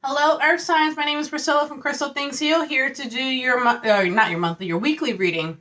Hello, Earth Signs. My name is Priscilla from Crystalthingsheal, here to do your your weekly reading.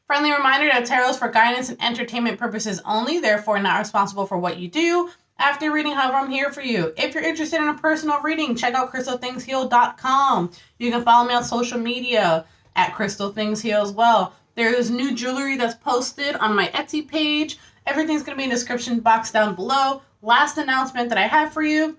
Friendly reminder that tarot is for guidance and entertainment purposes only, therefore not responsible for what you do after reading. However, I'm here for you. If you're interested in a personal reading, check out crystalthingsheal.com. You can follow me on social media at crystalthingsheal as well. There's new jewelry that's posted on my Etsy page. Everything's going to be in the description box down below. Last announcement that I have for you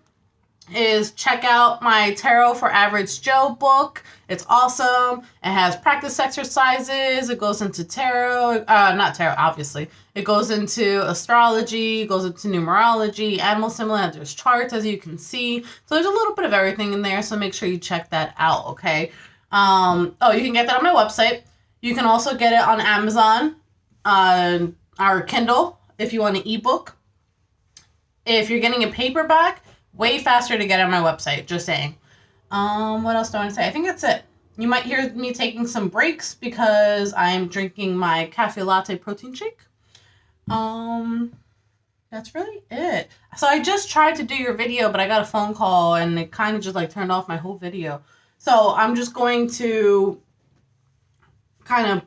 is check out my Tarot for Average Joe book. It's awesome. It has practice exercises. It goes into tarot, not tarot, obviously. It goes into astrology, goes into numerology, animal symbol, there's charts, as you can see. So there's a little bit of everything in there, so make sure you check that out, okay? You can get that on my website. You can also get it on Amazon, or Kindle, if you want an ebook. If you're getting a paperback, way faster to get on my website, just saying. What else do I want to say? I think that's it. You might hear me taking some breaks because I'm drinking my cafe latte protein shake. That's really it. So I just tried to do your video, but I got a phone call and it kind of just like turned off my whole video. So I'm just going to kind of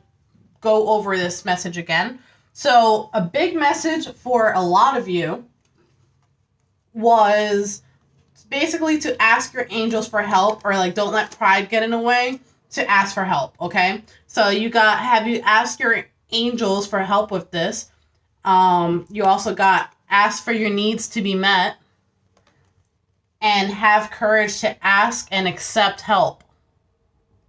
go over this message again. So a big message for a lot of you was basically to ask your angels for help, or like don't let pride get in the way to ask for help, okay? So have you asked your angels for help with this? You also got ask for your needs to be met and have courage to ask and accept help,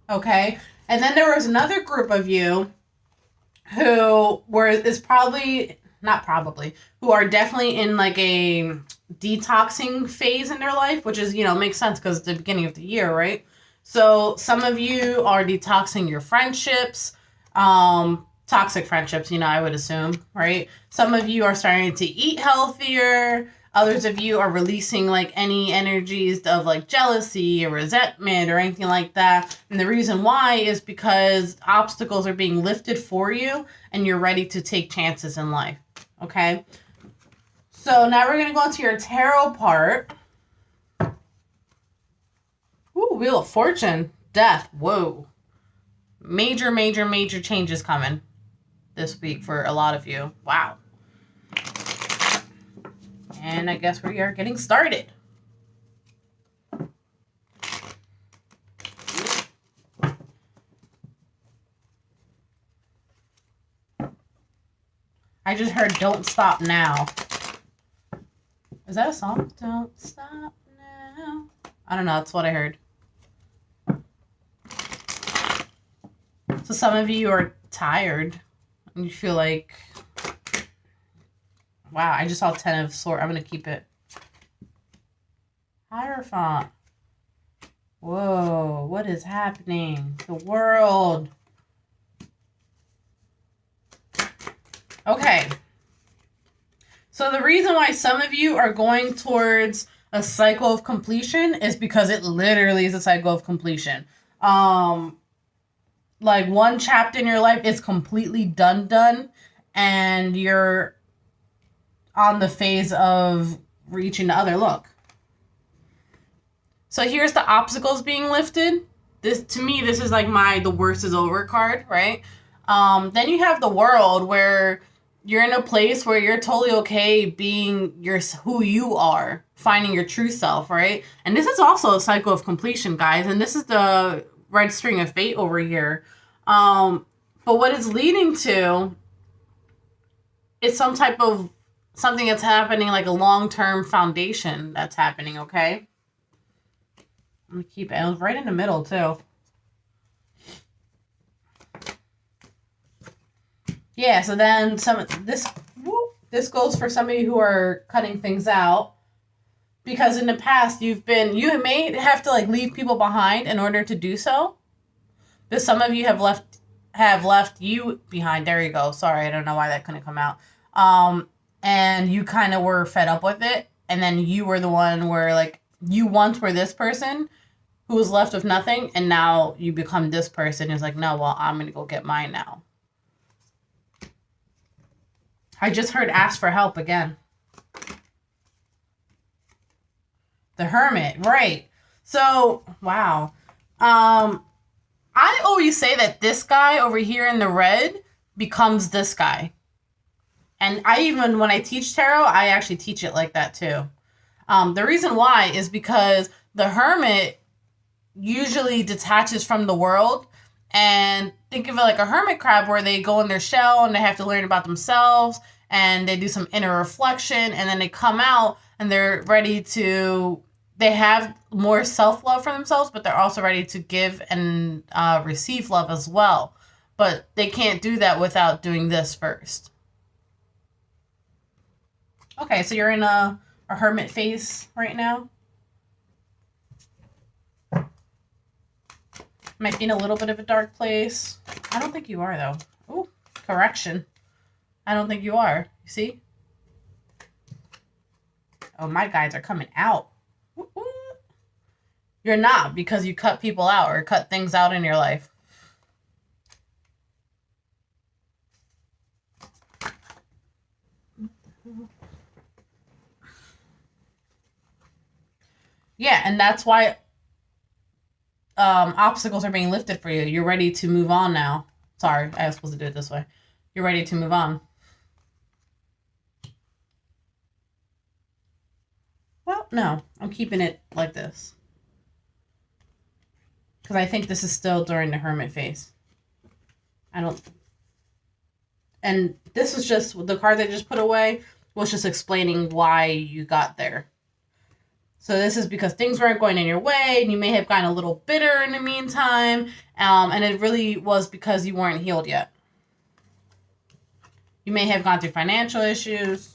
okay? And then there was another group of you who who are definitely in like a detoxing phase in their life, which is, makes sense because it's the beginning of the year, right? So some of you are detoxing your friendships, toxic friendships, I would assume, right? Some of you are starting to eat healthier. Others of you are releasing like any energies of like jealousy or resentment or anything like that. And the reason why is because obstacles are being lifted for you and you're ready to take chances in life. Okay? So now we're going to go into your tarot part. Ooh, Wheel of Fortune. Death. Whoa. Major, major, major changes coming this week for a lot of you. Wow. And I guess we are getting started. I just heard Don't Stop Now. Is that a song? Don't stop now. I don't know. That's what I heard. So some of you are tired. And you feel like, wow, I just saw 10 of Swords. I'm going to keep it. Hierophant. Whoa, what is happening? The world. Okay. So the reason why some of you are going towards a cycle of completion is because it literally is a cycle of completion. Like one chapter in your life is completely done, and you're on the phase of reaching the other. Look. So here's the obstacles being lifted. To me, this is like the worst is over card, right? Then you have the World, where you're in a place where you're totally okay being who you are, finding your true self, right? And this is also a cycle of completion, guys. And this is the red string of fate over here. But what it's leading to is some type of something that's happening, like a long-term foundation that's happening, okay? I'm going to keep it. It was right in the middle, too. Yeah, so then this goes for some of you who are cutting things out, because in the past you may have to like leave people behind in order to do so. But some of you have left you behind. There you go. Sorry, I don't know why that couldn't come out. And you kind of were fed up with it, and then you were the one where like you once were this person who was left with nothing, and now you become this person who's like, no, well, I'm gonna go get mine now. I just heard ask for help again. The Hermit, right. So, wow. I always say that this guy over here in the red becomes this guy. And when I teach tarot, I actually teach it like that too. The reason why is because the hermit usually detaches from the world, and think of it like a hermit crab where they go in their shell and they have to learn about themselves and they do some inner reflection, and then they come out and they have more self-love for themselves, but they're also ready to give and receive love as well. But they can't do that without doing this first. Okay, so you're in a hermit phase right now. Might be in a little bit of a dark place. I don't think you are, though. Oh, correction. I don't think you are. You see? Oh, my guides are coming out. You're not, because you cut people out or cut things out in your life. Yeah, and that's why obstacles are being lifted for you. You're ready to move on now. Sorry, I was supposed to do it this way. You're ready to move on. Well, no, I'm keeping it like this. Because I think this is still during the hermit phase. And this was just, the card I just put away was just explaining why you got there. So this is because things weren't going in your way, and you may have gotten a little bitter in the meantime, and it really was because you weren't healed yet. You may have gone through financial issues.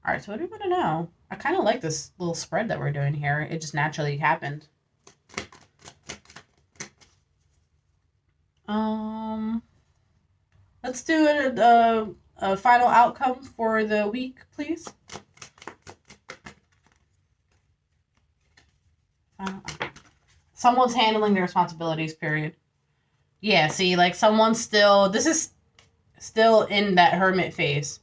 All right, so what do you want to know? I kind of like this little spread that we're doing here. It just naturally happened. Let's do a final outcome for the week, please. Someone's handling their responsibilities, period. Yeah, see, like this is still in that hermit phase.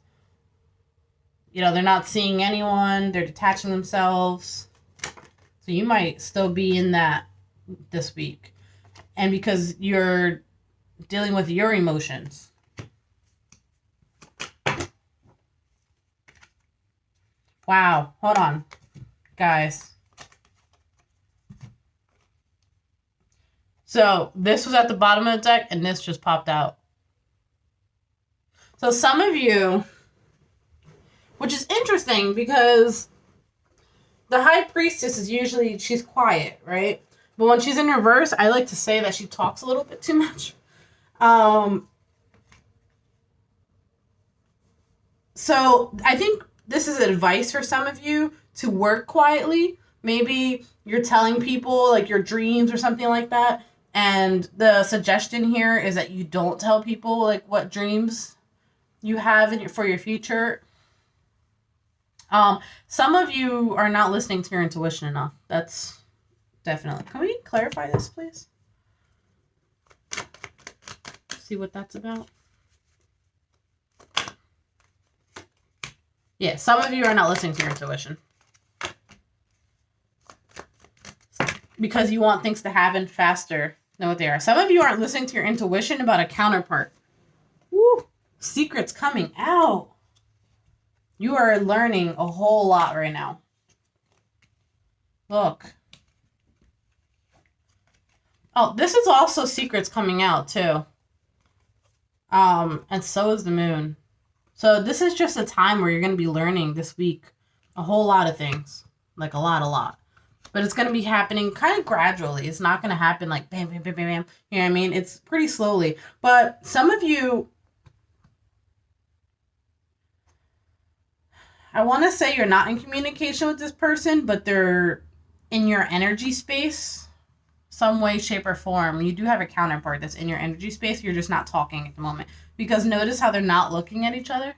You know, they're not seeing anyone, they're detaching themselves. So you might still be in that this week. And because you're dealing with your emotions. Wow, hold on, guys. So this was at the bottom of the deck, and this just popped out. So some of you, which is interesting because the High Priestess is usually, she's quiet, right? But when she's in reverse, I like to say that she talks a little bit too much. So I think this is advice for some of you to work quietly. Maybe you're telling people like your dreams or something like that. And the suggestion here is that you don't tell people like what dreams you have for your future. Some of you are not listening to your intuition enough. That's definitely. Can we clarify this, please? See what that's about. Yeah, some of you are not listening to your intuition. Because you want things to happen faster than what they are. Some of you aren't listening to your intuition about a counterpart. Woo! Secrets coming out. You are learning a whole lot right now. Look. Oh, this is also secrets coming out too. And so is the moon. So this is just a time where you're going to be learning this week a whole lot of things. Like a lot. But it's going to be happening kind of gradually. It's not going to happen like bam, bam, bam, bam, bam. You know what I mean? It's pretty slowly. But some of you, I want to say you're not in communication with this person, but they're in your energy space. Some way, shape, or form. You do have a counterpart that's in your energy space. You're just not talking at the moment. Because notice how they're not looking at each other?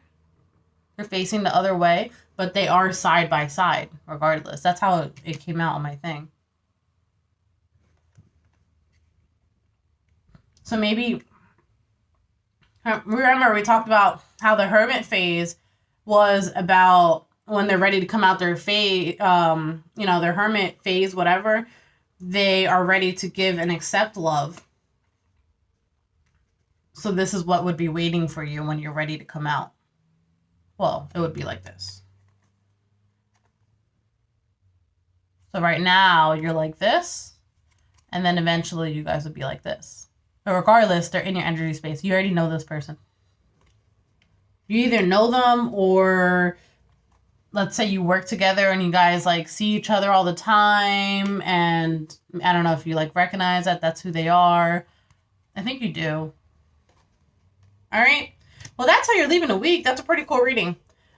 They're facing the other way, but they are side by side, regardless. That's how it came out on my thing. So maybe, remember we talked about how the hermit phase was about when they're ready to come out their phase, their hermit phase, whatever, they are ready to give and accept love. So this is what would be waiting for you when you're ready to come out. Well, it would be like this. So right now you're like this, and then eventually you guys would be like this. But regardless, they're in your energy space. You already know this person. You either know them, or let's say you work together and you guys like see each other all the time, and I don't know if you like recognize that that's who they are. I think you do. All right. Well, that's how you're leaving a week. That's a pretty cool reading.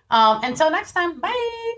Until next time, bye.